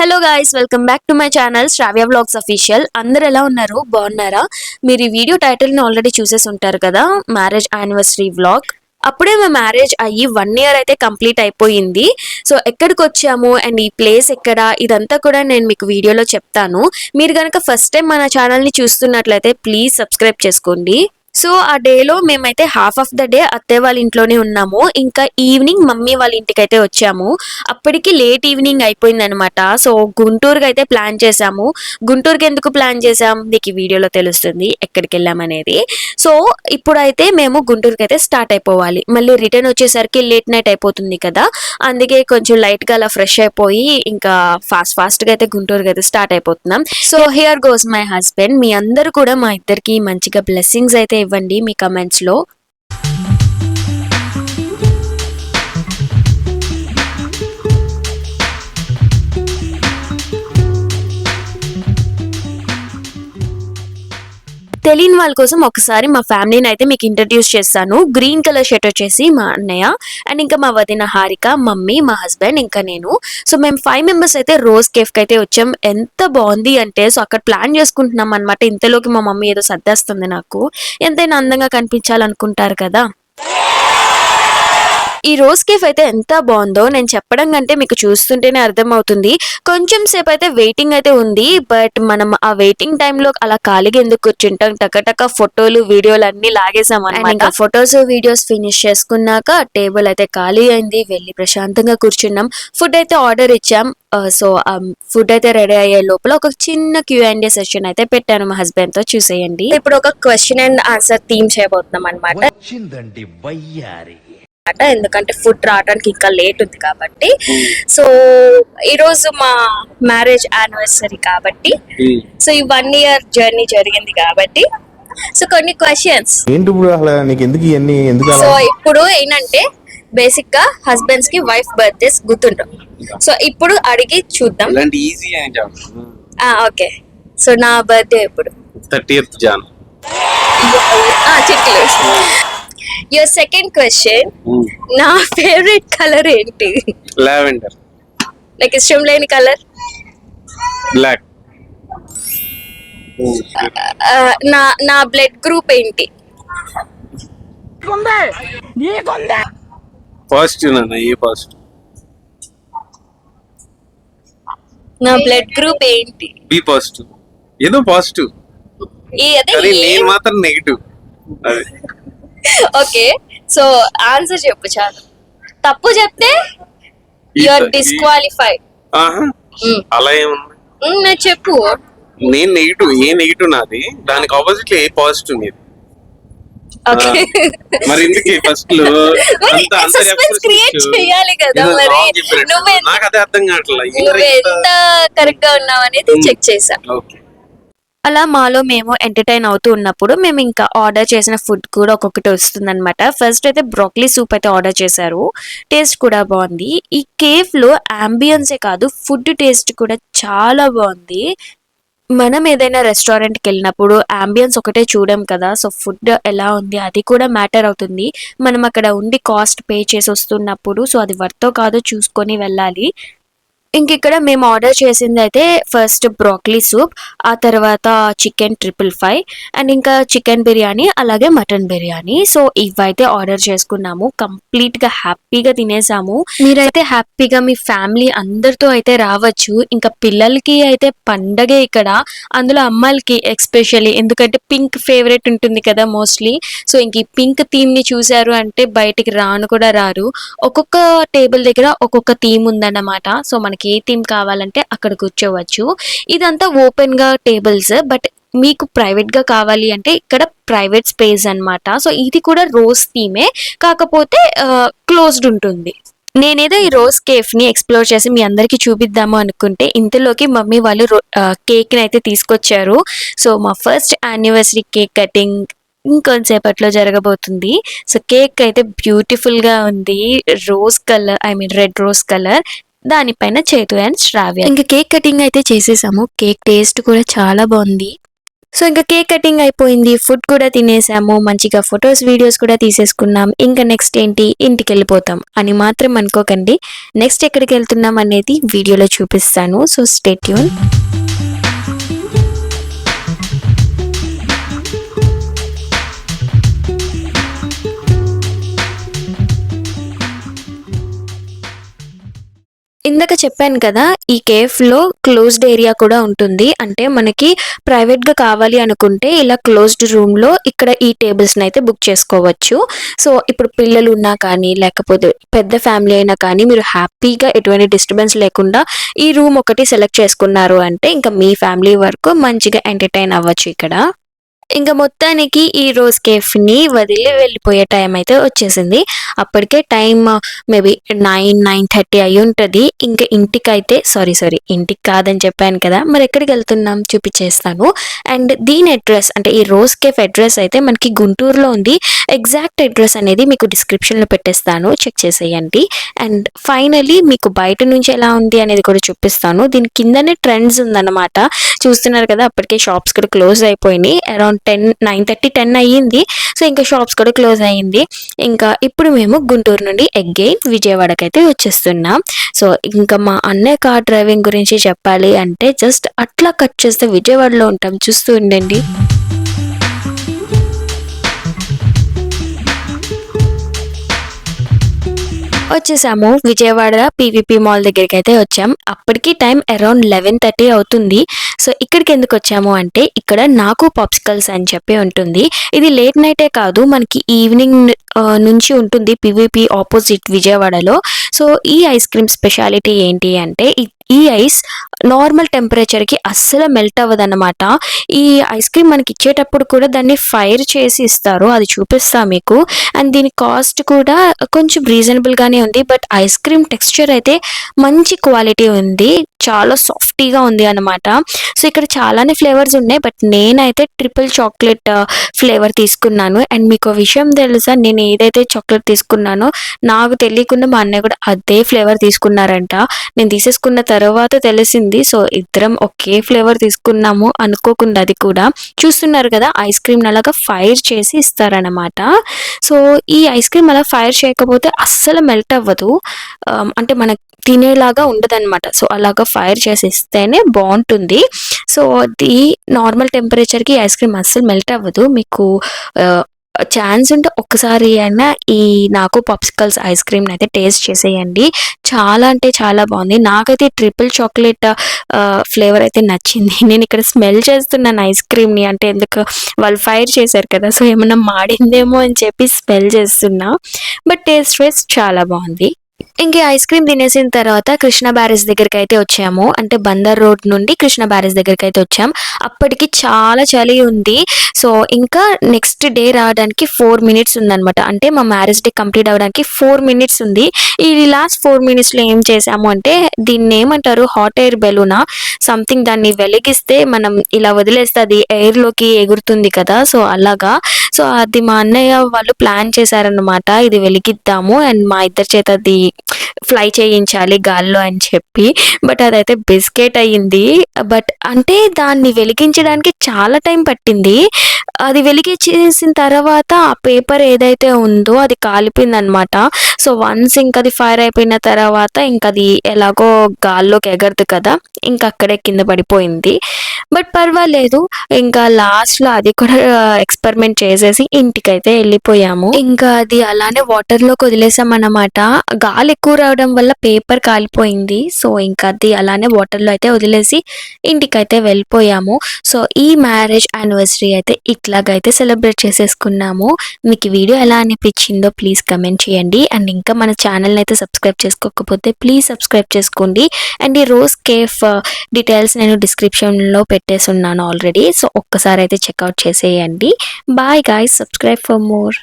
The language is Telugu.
Hello guys, welcome back to my channel Shravya vlogs official. అందరు ఎలా ఉన్నారు? బాగున్నారా? మీరు ఈ వీడియో టైటిల్ని ఆల్రెడీ చూసేసి ఉంటారు కదా, మ్యారేజ్ యానివర్సరీ వ్లాగ్. అప్పుడే మా మ్యారేజ్ అయ్యి 1 ఇయర్ అయితే కంప్లీట్ అయిపోయింది. సో ఎక్కడికి వచ్చాము అండ్ ఈ ప్లేస్ ఎక్కడ, ఇదంతా కూడా నేను మీకు వీడియోలో చెప్తాను. మీరు కనుక ఫస్ట్ టైం మన ఛానల్ని చూస్తున్నట్లయితే ప్లీజ్ సబ్స్క్రైబ్ చేసుకోండి. సో ఆ డేలో మేమైతే హాఫ్ ఆఫ్ ద డే అత్తయ్య వాళ్ళ ఇంట్లోనే ఉన్నాము. ఇంకా ఈవినింగ్ మమ్మీ వాళ్ళ ఇంటికి అయితే వచ్చాము. అప్పటికి లేట్ ఈవినింగ్ అయిపోయింది అనమాట. సో గుంటూరుకి అయితే ప్లాన్ చేసాము. గుంటూరుకి ఎందుకు ప్లాన్ చేసాం మీకు ఈ వీడియోలో తెలుస్తుంది ఎక్కడికి వెళ్ళామనేది. సో ఇప్పుడైతే మేము గుంటూరుకి అయితే స్టార్ట్ అయిపోవాలి. మళ్ళీ రిటర్న్ వచ్చేసరికి లేట్ నైట్ అయిపోతుంది కదా, అందుకే కొంచెం లైట్గా అలా ఫ్రెష్ అయిపోయి ఇంకా ఫాస్ట్గా అయితే గుంటూరుకి అయితే స్టార్ట్ అయిపోతున్నాం. So here goes my husband. మీ అందరూ కూడా మా ఇద్దరికి మంచిగా బ్లెస్సింగ్స్ అయితే ఇవ్వండి మీ కమెంట్స్ లో. తెలియని వాళ్ళ కోసం ఒకసారి మా ఫ్యామిలీని అయితే మీకు ఇంట్రడ్యూస్ చేస్తాను. గ్రీన్ కలర్ షర్ట్ వచ్చేసి మా అన్నయ్య, అండ్ ఇంకా మా వదిన హారిక, మమ్మీ, మా హస్బెండ్, ఇంకా నేను. సో మేము 5 మెంబర్స్ అయితే రోజ్ కేఫ్కి అయితే వచ్చాం. ఎంత బాగుంది అంటే, సో అక్కడ ప్లాన్ చేసుకుంటున్నాం అనమాట. ఇంతలోకి మా మమ్మీ ఏదో సర్దేస్తుంది. నాకు ఎంతైనా అందంగా కనిపించాలనుకుంటారు కదా. ఈ రోజ్ కేఫ్ అయితే ఎంత బాగుందో నేను చెప్పడం కంటే మీకు చూస్తుంటేనే అర్థమవుతుంది. కొంచెం సేపు అయితే వెయిటింగ్ అయితే ఉంది, బట్ మనం ఆ వెయిటింగ్ టైంలో అలా ఖాళీగా ఎందుకు కూర్చుంటాం, టకటక ఫోటోలు వీడియోలు అన్ని లాగేసాం అనమాట. ఇంకా ఫొటోస్ వీడియోస్ ఫినిష్ చేసుకున్నాక టేబుల్ అయితే ఖాళీ అయింది, వెళ్ళి ప్రశాంతంగా కూర్చున్నాం. ఫుడ్ అయితే ఆర్డర్ ఇచ్చాం. సో ఫుడ్ అయితే రెడీ అయ్యే లోపల ఒక చిన్న Q&A సెషన్ అయితే పెట్టాను మా హస్బెండ్ తో. చూసేయండి. ఇప్పుడు ఒక క్వశ్చన్ అండ్ ఆన్సర్ థీమ్ చేయబోతున్నాం అనమాట. ఎందుకంటే ఫుడ్ రావడానికి ఇంకా లేట్ ఉంది కాబట్టి. సో ఈరోజు మా మ్యారేజ్ యానివర్సరీ కాబట్టి, సో ఈ 1 ఇయర్ జర్నీ జరిగింది కాబట్టి, సో కొన్ని క్వశ్చన్స్. సో ఇప్పుడు ఏంటంటే బేసిక్ గా హస్బెండ్స్ కి వైఫ్ బర్త్డేస్ గుర్తుంటాం. సో ఇప్పుడు అడిగి చూద్దాం. ఓకే, సో నా బర్త్డే ఇప్పుడు 30th Jan. చిట్లు. యువర్ సెకండ్ క్వశ్చన్, నా ఫేవరెట్ కలర్ ఏంటి? లావెండర్. నాకు ఇష్టం లేని కలర్ బ్లాక్. నా బ్లడ్ గ్రూప్ ఏంటి? పాజిటివ్ నాన్న. A positive? నా బ్లడ్ గ్రూప్ ఏంటి? B positive. ఏదో పాజిటివ్, నేను మాత్రం నెగిటివ్. అదే. ఓకే, సో ఆన్సర్ చెప్పు చాలు. తప్పు చెప్తే యు ఆర్ డిస్క్వాలిఫైడ్. అలా ఏముంది? నేను చెప్పు. నేను నెగిటివ్. ఏ నెగిటివ్ నాది, దానికి ఆపోజిట్ ఏ పాజిటివ్ నీది. మరి ఎందుకు ఫస్ట్ లో క్రియేట్ చేయాలి కదా, మరి నాకు అదే అర్థం కావట్లేదు. నువ్వు ఎంత కరెక్ట్ గా ఉన్నావు అనేది చెక్ చేసా. అలా మాలో మేము ఎంటర్టైన్ అవుతూ ఉన్నప్పుడు మేము ఇంకా ఆర్డర్ చేసిన ఫుడ్ కూడా ఒక్కొక్కటి వస్తుంది అనమాట. ఫస్ట్ అయితే బ్రోకలీ సూప్ అయితే ఆర్డర్ చేశారు. టేస్ట్ కూడా బాగుంది. ఈ కేఫ్ లో అంబియన్సే కాదు, ఫుడ్ టేస్ట్ కూడా చాలా బాగుంది. మనం ఏదైనా రెస్టారెంట్కి వెళ్ళినప్పుడు అంబియన్స్ ఒకటే చూడం కదా, సో ఫుడ్ ఎలా ఉంది అది కూడా మ్యాటర్ అవుతుంది. మనం అక్కడ ఉండి కాస్ట్ పే చేసి వస్తున్నప్పుడు సో అది వర్తో కాదో చూసుకొని వెళ్ళాలి. ఇంక ఇక్కడ మేము ఆర్డర్ చేసింది అయితే ఫస్ట్ బ్రోకలీ సూప్, ఆ తర్వాత చికెన్ 555, అండ్ ఇంకా చికెన్ బిర్యానీ, అలాగే మటన్ బిర్యానీ. సో ఇవైతే ఆర్డర్ చేసుకున్నాము. కంప్లీట్ గా హ్యాపీగా తినేసాము. మీరైతే హ్యాపీగా మీ ఫ్యామిలీ అందరితో అయితే రావచ్చు. ఇంకా పిల్లలకి అయితే పండగే ఇక్కడ, అందులో అమ్మాయిలకి ఎక్స్పెషల్లీ, ఎందుకంటే పింక్ ఫేవరెట్ ఉంటుంది కదా మోస్ట్లీ. సో ఇంక ఈ పింక్ థీమ్ ని చూసారు అంటే బయటికి రాను కూడా రారు. ఒక్కొక్క టేబుల్ దగ్గర ఒక్కొక్క థీమ్ ఉందన్నమాట. సో మనకి ఏ థీమ్ కావాలంటే అక్కడ కూర్చోవచ్చు. ఇదంతా ఓపెన్ గా టేబుల్స్, బట్ మీకు ప్రైవేట్ గా కావాలి అంటే ఇక్కడ ప్రైవేట్ స్పేస్ అన్నమాట. సో ఇది కూడా రోజ్ థీమే, కాకపోతే క్లోజ్డ్ ఉంటుంది. నేనేదో ఈ రోజ్ కేఫ్ ని ఎక్స్ప్లోర్ చేసి మీ అందరికి చూపిద్దాము అనుకుంటే ఇంతలోకి మమ్మీ వాళ్ళు కేక్ ని అయితే తీసుకొచ్చారు. సో మా ఫస్ట్ యానివర్సరీ కేక్ కటింగ్ ఇంకొంతసేపట్లో జరగబోతుంది. సో కేక్ అయితే బ్యూటిఫుల్ గా ఉంది. Rose colour, red rose colour, దానిపైన చేతు అండ్ శ్రావ్య. ఇంకా కేక్ కటింగ్ అయితే చేసేసాము. కేక్ టేస్ట్ కూడా చాలా బాగుంది. సో ఇంకా కేక్ కటింగ్ అయిపోయింది, ఫుడ్ కూడా తినేసాము, మంచిగా ఫొటోస్ వీడియోస్ కూడా తీసేసుకున్నాం. ఇంకా నెక్స్ట్ ఏంటి, ఇంటికి వెళ్ళిపోతాం అని మాత్రం అనుకోకండి. నెక్స్ట్ ఎక్కడికి వెళ్తున్నాం అనేది వీడియోలో చూపిస్తాను. So stay tune. ఇందాక చెప్పాను కదా, ఈ కేఫ్లో క్లోజ్డ్ ఏరియా కూడా ఉంటుంది. అంటే మనకి ప్రైవేట్గా కావాలి అనుకుంటే ఇలా క్లోజ్డ్ రూమ్లో ఇక్కడ ఈ టేబుల్స్ని అయితే బుక్ చేసుకోవచ్చు. సో ఇప్పుడు పిల్లలు ఉన్నా కానీ లేకపోతే పెద్ద ఫ్యామిలీ అయినా కానీ మీరు హ్యాపీగా ఎటువంటి డిస్టర్బెన్స్ లేకుండా ఈ రూమ్ ఒకటి సెలెక్ట్ చేసుకున్నారు అంటే ఇంకా మీ ఫ్యామిలీ వరకు మంచిగా ఎంటర్టైన్ అవ్వచ్చు ఇక్కడ. ఇంకా మొత్తానికి ఈ రోజ్ కేఫ్ని వదిలి వెళ్ళిపోయే టైం అయితే వచ్చేసింది. అప్పటికే టైం మేబీ 9-9:30 అయి ఉంటుంది. ఇంకా ఇంటికైతే ఇంటికి కాదని చెప్పాను కదా, మరి ఎక్కడికి వెళ్తున్నాం చూపించేస్తాను. అండ్ దీని అడ్రస్ అంటే ఈ రోజ్ కేఫ్ అడ్రస్ అయితే మనకి గుంటూరులో ఉంది. ఎగ్జాక్ట్ అడ్రస్ అనేది మీకు డిస్క్రిప్షన్లో పెట్టేస్తాను, చెక్ చేసేయండి. అండ్ ఫైనలీ మీకు బయట నుంచి ఎలా ఉంది అనేది కూడా చూపిస్తాను. దీని కిందనే ట్రెండ్స్ ఉందన్నమాట, చూస్తున్నారు కదా. అప్పటికే షాప్స్ కూడా క్లోజ్ అయిపోయినాయి. అరౌండ్ 9:30-10 అయ్యింది. సో ఇంకా షాప్స్ కూడా క్లోజ్ అయ్యింది. ఇంకా ఇప్పుడు మేము గుంటూరు నుండి అగైన్ విజయవాడకి అయితే వచ్చేస్తున్నాం. సో ఇంకా మా అన్నయ్య కార్ డ్రైవింగ్ గురించి చెప్పాలి అంటే జస్ట్ అట్లా కట్ చేస్తే విజయవాడలో ఉంటాం, చూస్తూ ఉండండి. వచ్చేసాము విజయవాడ పీవీపీ మాల్ దగ్గరికి అయితే వచ్చాం. అప్పటికి టైం అరౌండ్ 11:30 అవుతుంది. సో ఇక్కడికి ఎందుకు వచ్చాము అంటే ఇక్కడ నాకు పాప్సికల్స్ అని చెప్పి ఉంటుంది. ఇది లేట్ నైటే కాదు, మనకి ఈవినింగ్ నుంచి ఉంటుంది పీవీపీ ఆపోజిట్ విజయవాడలో. సో ఈ ఐస్ క్రీమ్ స్పెషాలిటీ ఏంటి అంటే ఈ ఐస్ నార్మల్ టెంపరేచర్కి అస్సలు మెల్ట్ అవ్వదన్నమాట. ఈ ఐస్ క్రీమ్ మనకి ఇచ్చేటప్పుడు కూడా దాన్ని ఫైర్ చేసి ఇస్తారు, అది చూపిస్తా మీకు. అండ్ దీని కాస్ట్ కూడా కొంచెం రీజనబుల్గానే ఉంది. బట్ ఐస్ క్రీమ్ టెక్స్చర్ అయితే మంచి క్వాలిటీ ఉంది, చాలా సాఫ్టీగా ఉంది అనమాట. సో ఇక్కడ చాలానే ఫ్లేవర్స్ ఉన్నాయి, బట్ నేనైతే ట్రిపుల్ చాక్లెట్ ఫ్లేవర్ తీసుకున్నాను. అండ్ మీకు విషయం తెలుసా, నేను ఏదైతే చాక్లెట్ తీసుకున్నానో నాకు తెలియకుండా మా అన్నయ్య కూడా అదే ఫ్లేవర్ తీసుకున్నారంట. నేను తీసేసుకున్న తర్వాత తెలిసింది. సో ఇద్దరం ఒకే ఫ్లేవర్ తీసుకున్నాము అనుకోకుండా. అది కూడా చూస్తున్నారు కదా, ఐస్ క్రీమ్ అలాగా ఫైర్ చేసి ఇస్తారనమాట. సో ఈ ఐస్ క్రీమ్ అలా ఫైర్ చేయకపోతే అస్సలు మెల్ట్ అవ్వదు, అంటే మనకు తినేలాగా ఉండదన్నమాట. సో అలాగా ఫైర్ చేసి ఇస్తేనే బాగుంటుంది. సో అది నార్మల్ టెంపరేచర్కి ఐస్ క్రీమ్ అస్సలు మెల్ట్ అవ్వదు. మీకు ఛాన్స్ ఉంటే ఒక్కసారి అయినా ఈ నాకు పాప్సికల్స్ ఐస్ క్రీమ్ని అయితే టేస్ట్ చేసేయండి. చాలా అంటే చాలా బాగుంది. నాకైతే ట్రిపుల్ చాక్లెట్ ఫ్లేవర్ అయితే నచ్చింది. నేను ఇక్కడ స్మెల్ చేస్తున్నాను ఐస్ క్రీమ్ని, అంటే ఎందుకు వాళ్ళు ఫైర్ చేశారు కదా, సో ఏమన్నా మాడిందేమో అని చెప్పి స్మెల్ చేస్తున్నా. బట్ టేస్ట్ వైజ్ చాలా బాగుంది. ఇంకే ఐస్ క్రీమ్ తినేసిన తర్వాత కృష్ణ బ్యారేజ్ దగ్గరికి అయితే వచ్చాము. అంటే బందర్ రోడ్ నుండి కృష్ణ బ్యారేజ్ దగ్గరికి అయితే వచ్చాం. అప్పటికి చాలా చలి ఉంది. సో ఇంకా నెక్స్ట్ డే రావడానికి 4 minutes ఉందన్నమాట. అంటే మా మ్యారేజ్ డే కంప్లీట్ అవ్వడానికి 4 minutes ఉంది. ఈ లాస్ట్ 4 minutesలో ఏం చేసాము అంటే దీన్ని ఏమంటారు, హాట్ ఎయిర్ బెలూనా సంథింగ్, దాన్ని వెలిగిస్తే మనం ఇలా వదిలేస్తే అది ఎయిర్లోకి ఎగురుతుంది కదా, సో అలాగా. సో అది మా అన్నయ్య వాళ్ళు ప్లాన్ చేశారనమాట, ఇది వెలిగిద్దాము అండ్ మా ఇద్దరి చేత అది ఫ్లై చేయించాలి గాల్లో అని చెప్పి. బట్ అదైతే బిస్కెట్ అయ్యింది. బట్ అంటే దాన్ని వెలిగించడానికి చాలా టైం పట్టింది. అది వెలిగించేసిన తర్వాత ఆ పేపర్ ఏదైతే ఉందో అది కాలిపోయింది అనమాట. సో వన్స్ ఇంకా అది ఫైర్ అయిపోయిన తర్వాత ఇంకా అది ఎలాగో గాల్లోకి ఎగరదు కదా, ఇంకా అక్కడే కింద పడిపోయింది. బట్ పర్వాలేదు, ఇంకా లాస్ట్లో అది కూడా ఎక్స్పెరిమెంట్ చేసేసి ఇంటికైతే వెళ్ళిపోయాము. ఇంకా అది అలానే వాటర్లోకి వదిలేసాం అన్నమాట. గాలి ఎక్కువ రావడం వల్ల పేపర్ కాలిపోయింది. సో ఇంకా అది అలానే వాటర్లో అయితే వదిలేసి ఇంటికైతే వెళ్ళిపోయాము. సో ఈ మ్యారేజ్ యానివర్సరీ అయితే ఇట్లాగైతే సెలబ్రేట్ చేసేసుకున్నాము. మీకు వీడియో ఎలా అనిపించిందో ప్లీజ్ కమెంట్ చేయండి. అండ్ ఇంకా మన ఛానల్ని అయితే సబ్స్క్రైబ్ చేసుకోకపోతే ప్లీజ్ సబ్స్క్రైబ్ చేసుకోండి. అండ్ ఈ రోజ్ కేఫ్ డీటెయిల్స్ నేను డిస్క్రిప్షన్లో పెట్టేసి ఉన్నాను ఆల్రెడీ. సో ఒక్కసారి అయితే చెక్అవుట్ చేసేయండి. Bye guys, subscribe for more.